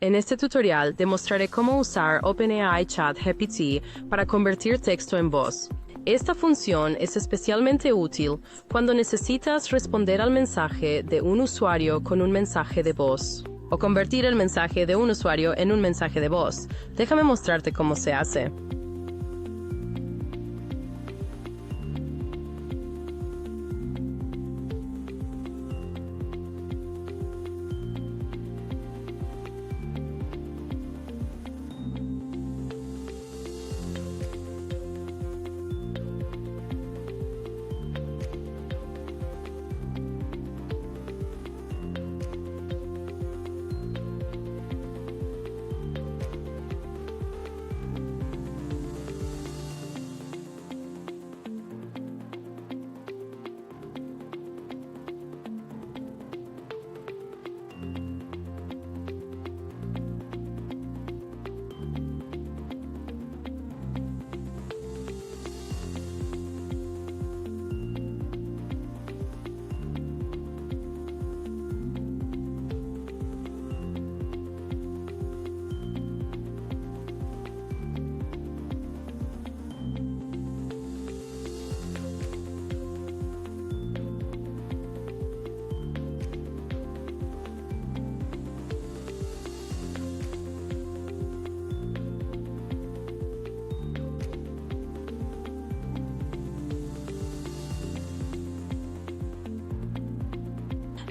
En este tutorial demostraré cómo usar OpenAI ChatGPT para convertir texto en voz. Esta función es especialmente útil cuando necesitas responder al mensaje de un usuario con un mensaje de voz, o convertir el mensaje de un usuario en un mensaje de voz. Déjame mostrarte cómo se hace.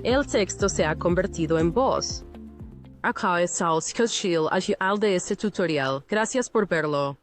El texto se ha convertido en voz. Acá está el skill de este tutorial. Gracias por verlo.